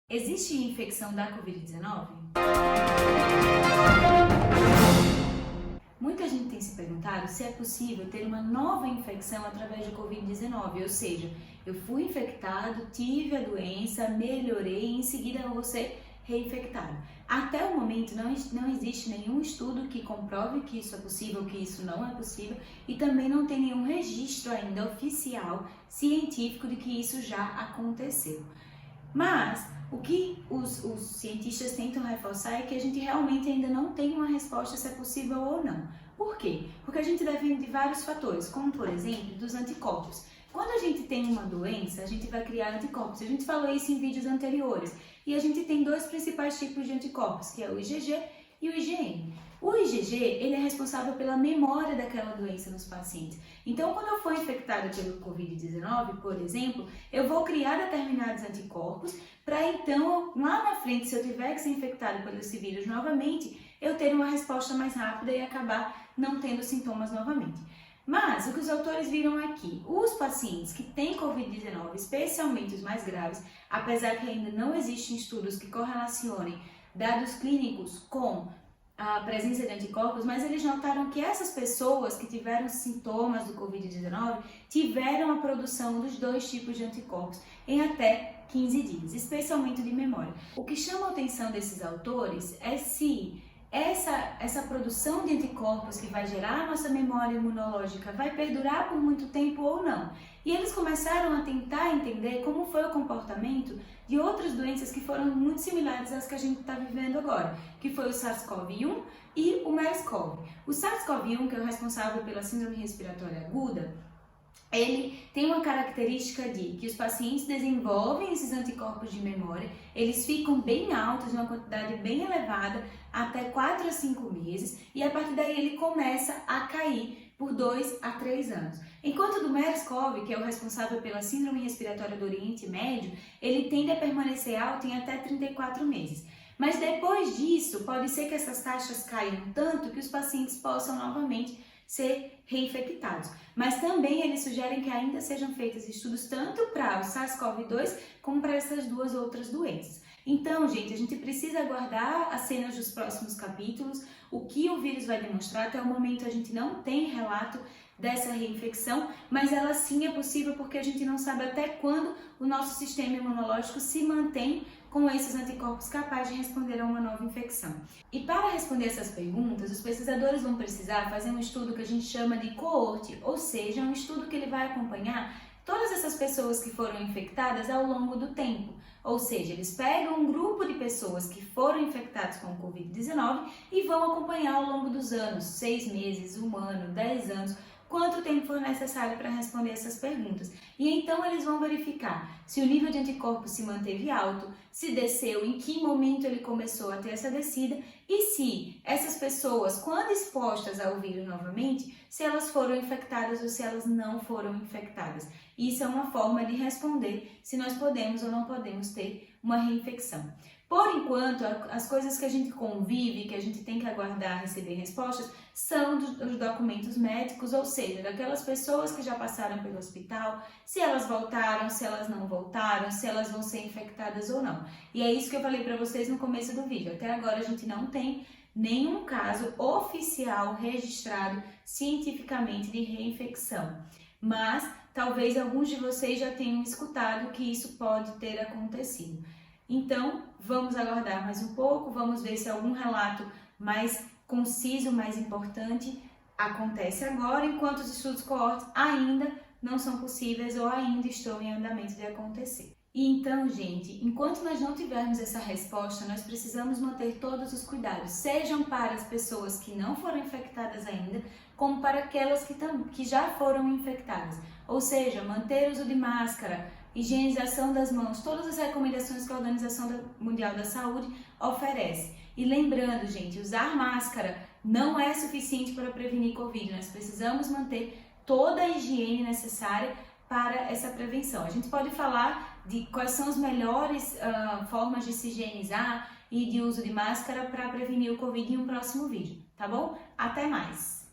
Existe infecção da Covid-19? Muita gente tem se perguntado se é possível ter uma nova infecção através de Covid-19, ou seja, eu fui infectado, tive a doença, melhorei e em seguida eu vou ser reinfectado. Até o momento não existe nenhum estudo que comprove que isso é possível, que isso não é possível e também não tem nenhum registro ainda oficial, científico de que isso já aconteceu. Mas o que os cientistas tentam reforçar é que a gente realmente ainda não tem uma resposta se é possível ou não. Por quê? Porque a gente depende de vários fatores, como por exemplo dos anticorpos. Quando a gente tem uma doença, a gente vai criar anticorpos. A gente falou isso em vídeos anteriores. E a gente tem dois principais tipos de anticorpos, que é o IgG e o IgM. O IgG, ele é responsável pela memória daquela doença nos pacientes. Então, quando eu for infectada pelo Covid-19, por exemplo, eu vou criar determinados anticorpos para então, lá na frente, se eu tiver que ser infectado pelo esse vírus novamente, eu ter uma resposta mais rápida e acabar não tendo sintomas novamente. Mas o que os autores viram aqui, os pacientes que têm Covid-19, especialmente os mais graves, apesar que ainda não existem estudos que correlacionem dados clínicos com a presença de anticorpos, mas eles notaram que essas pessoas que tiveram sintomas do Covid-19 tiveram a produção dos dois tipos de anticorpos em até 15 dias, especialmente de memória. O que chama a atenção desses autores é se essa produção de anticorpos que vai gerar a nossa memória imunológica vai perdurar por muito tempo ou não. E eles começaram a tentar entender como foi o comportamento de outras doenças que foram muito similares às que a gente está vivendo agora, que foi o SARS-CoV-1 e o MERS-CoV. O SARS-CoV-1, que é o responsável pela síndrome respiratória aguda, ele tem uma característica de que os pacientes desenvolvem esses anticorpos de memória, eles ficam bem altos, uma quantidade bem elevada, até 4 a 5 meses, e a partir daí ele começa a cair por 2 a 3 anos. Enquanto do MERS-CoV, que é o responsável pela síndrome respiratória do Oriente Médio, ele tende a permanecer alto em até 34 meses. Mas depois disso, pode ser que essas taxas caiam tanto que os pacientes possam novamente ser reinfectados. Mas também eles sugerem que ainda sejam feitos estudos tanto para o SARS-CoV-2 como para essas duas outras doenças. Então, gente, a gente precisa aguardar as cenas dos próximos capítulos, o que o vírus vai demonstrar. Até o momento a gente não tem relato dessa reinfecção, mas ela sim é possível porque a gente não sabe até quando o nosso sistema imunológico se mantém com esses anticorpos capazes de responder a uma nova infecção. E para responder essas perguntas, os pesquisadores vão precisar fazer um estudo que a gente chama de coorte, ou seja, um estudo que ele vai acompanhar todas essas pessoas que foram infectadas ao longo do tempo. Ou seja, eles pegam um grupo de pessoas que foram infectadas com o Covid-19 e vão acompanhar ao longo dos anos, 6 meses, 1 ano, 10 anos, quanto tempo for necessário para responder essas perguntas. E então eles vão verificar se o nível de anticorpos se manteve alto, se desceu, em que momento ele começou a ter essa descida e se essas pessoas, quando expostas ao vírus novamente, se elas foram infectadas ou se elas não foram infectadas. Isso é uma forma de responder se nós podemos ou não podemos ter uma reinfecção. Por enquanto, as coisas que a gente convive, que a gente tem que aguardar receber respostas, são dos documentos médicos, ou seja, daquelas pessoas que já passaram pelo hospital, se elas voltaram, se elas não voltaram, se elas vão ser infectadas ou não. E é isso que eu falei para vocês no começo do vídeo. Até agora a gente não tem nenhum caso oficial registrado cientificamente de reinfecção. Mas talvez alguns de vocês já tenham escutado que isso pode ter acontecido. Então, vamos aguardar mais um pouco, vamos ver se algum relato mais conciso, mais importante acontece agora, enquanto os estudos coortes ainda não são possíveis ou ainda estão em andamento de acontecer. E então, gente, enquanto nós não tivermos essa resposta, nós precisamos manter todos os cuidados, sejam para as pessoas que não foram infectadas ainda, como para aquelas que já foram infectadas. Ou seja, manter o uso de máscara, higienização das mãos, todas as recomendações que a Organização Mundial da Saúde oferece. E lembrando, gente, usar máscara não é suficiente para prevenir Covid. Nós precisamos manter toda a higiene necessária para essa prevenção. A gente pode falar de quais são as melhores formas de se higienizar e de uso de máscara para prevenir o Covid em um próximo vídeo, tá bom? Até mais!